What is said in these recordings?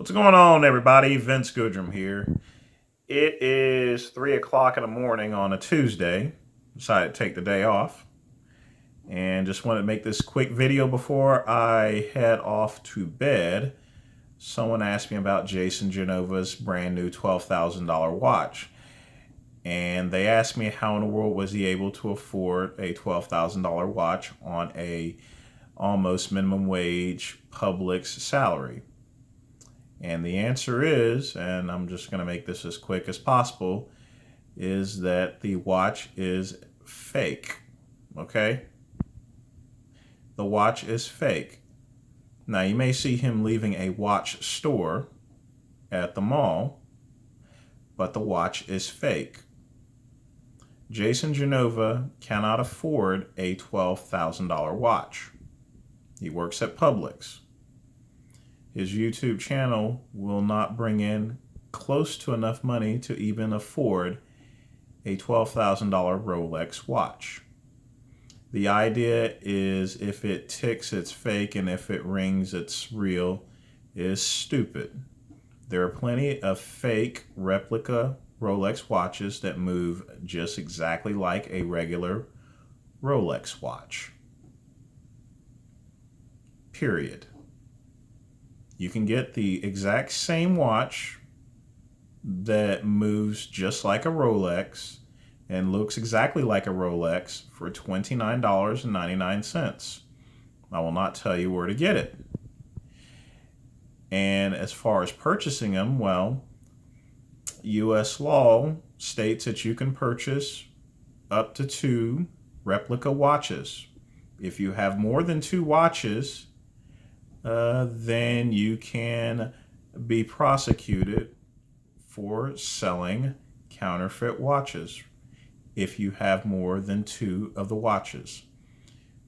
What's going on, everybody? Vince Goodrum here. It is 3 o'clock in the morning on a Tuesday. Decided to take the day off and just wanted to make this quick video before I head off to bed. Someone asked me about Jason Genova's brand new $12,000 watch. And they asked me how in the world was he able to afford a $12,000 watch on a almost minimum wage Publix salary. And the answer is, and I'm just going to make this as quick as possible, is that the watch is fake. Okay? The watch is fake. Now, you may see him leaving a watch store at the mall, but the watch is fake. Jason Genova cannot afford a $12,000 watch. He works at Publix. His YouTube channel will not bring in close to enough money to even afford a $12,000 Rolex watch. The idea is if it ticks, it's fake, and if it rings, it's real, is stupid. There are plenty of fake replica Rolex watches that move just exactly like a regular Rolex watch. Period. You can get the exact same watch that moves just like a Rolex and looks exactly like a Rolex for $29.99. I will not tell you where to get it. And as far as purchasing them, well, U.S. law states that you can purchase up to 2 replica watches. If you have more than 2 watches, then you can be prosecuted for selling counterfeit watches if you have more than 2 of the watches.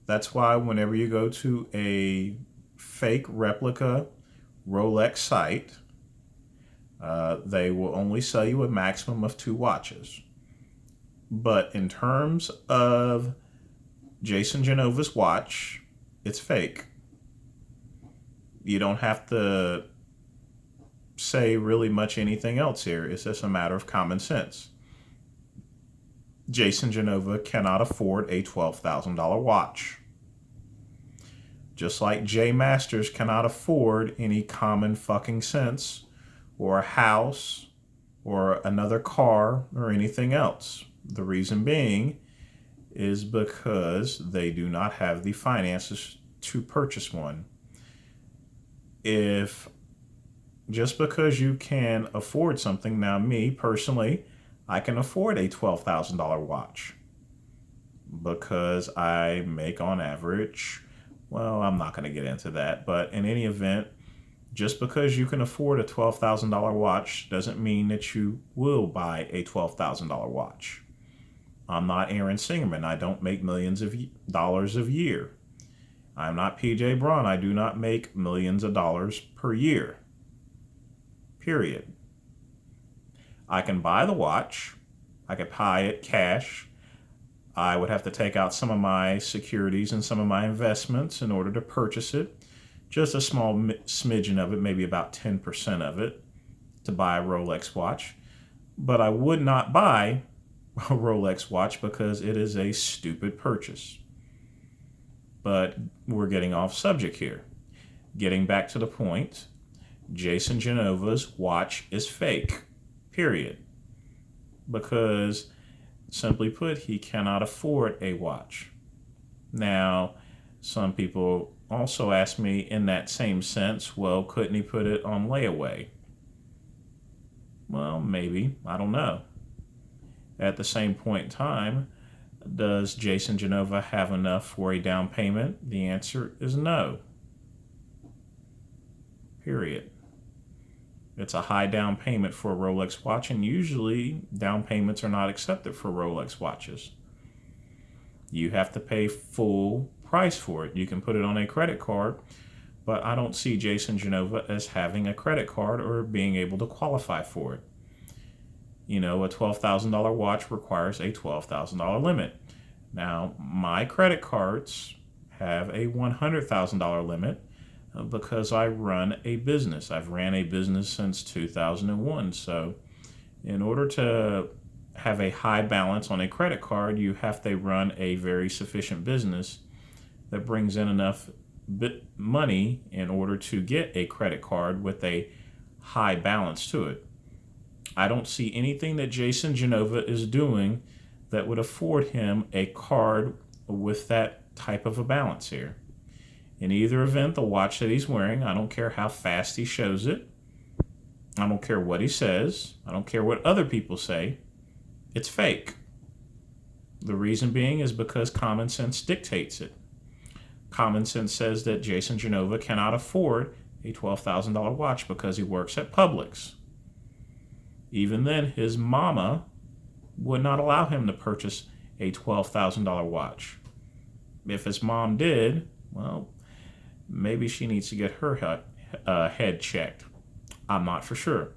That's why whenever you go to a fake replica Rolex site, they will only sell you a maximum of 2 watches. But in terms of Jason Genova's watch, it's fake. You don't have to say really much anything else here. It's just a matter of common sense. Jason Genova cannot afford a $12,000 watch. Just like Jay Masters cannot afford any common fucking sense or a house or another car or anything else. The reason being is because they do not have the finances to purchase one. If just because you can afford something, now me personally, I can afford a $12,000 watch because I make on average, well, I'm not going to get into that, but in any event, just because you can afford a $12,000 watch doesn't mean that you will buy a $12,000 watch. I'm not Aaron Singerman. I don't make millions of dollars a year. I'm not PJ Braun. I do not make millions of dollars per year. Period. I can buy the watch. I could buy it cash. I would have to take out some of my securities and some of my investments in order to purchase it. Just a small smidgen of it, maybe about 10% of it, to buy a Rolex watch. But I would not buy a Rolex watch because it is a stupid purchase. But we're getting off subject here. Getting back to the point, Jason Genova's watch is fake, period. Because, simply put, he cannot afford a watch. Now, some people also ask me in that same sense, well, couldn't he put it on layaway? Well, maybe. I don't know. At the same point in time, does Jason Genova have enough for a down payment? The answer is no. Period. It's a high down payment for a Rolex watch, and usually down payments are not accepted for Rolex watches. You have to pay full price for it. You can put it on a credit card, but I don't see Jason Genova as having a credit card or being able to qualify for it. You know, a $12,000 watch requires a $12,000 limit. Now, my credit cards have a $100,000 limit. because I run a business. I've ran a business since 2001. So in order to have a high balance on a credit card, you have to run a very sufficient business that brings in enough money in order to get a credit card with a high balance to it. I don't see anything that Jason Genova is doing that would afford him a card with that type of a balance here. In either event, the watch that he's wearing, I don't care how fast he shows it. I don't care what he says. I don't care what other people say. It's fake. The reason being is because common sense dictates it. Common sense says that Jason Genova cannot afford a $12,000 watch because he works at Publix. Even then, his mama would not allow him to purchase a $12,000 watch. If his mom did, well, maybe she needs to get her head checked. I'm not for sure.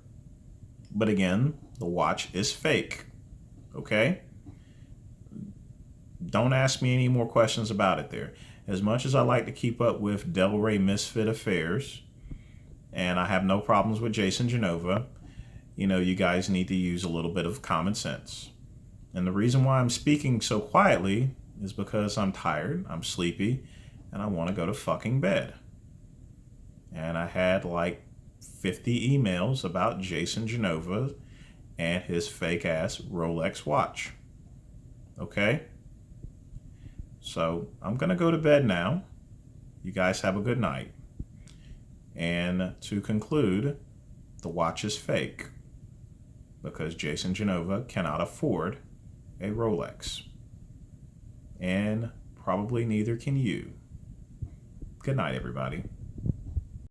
But again, the watch is fake. Okay? Don't ask me any more questions about it there. As much as I like to keep up with Devil Ray Misfit affairs, and I have no problems with Jason Genova, you guys need to use a little bit of common sense. And the reason why I'm speaking so quietly is because I'm tired, I'm sleepy, and I want to go to fucking bed. And I had like 50 emails about Jason Genova and his fake ass Rolex watch. Okay? So I'm going to go to bed now. You guys have a good night. And to conclude, the watch is fake because Jason Genova cannot afford a Rolex. And probably neither can you. Good night, everybody.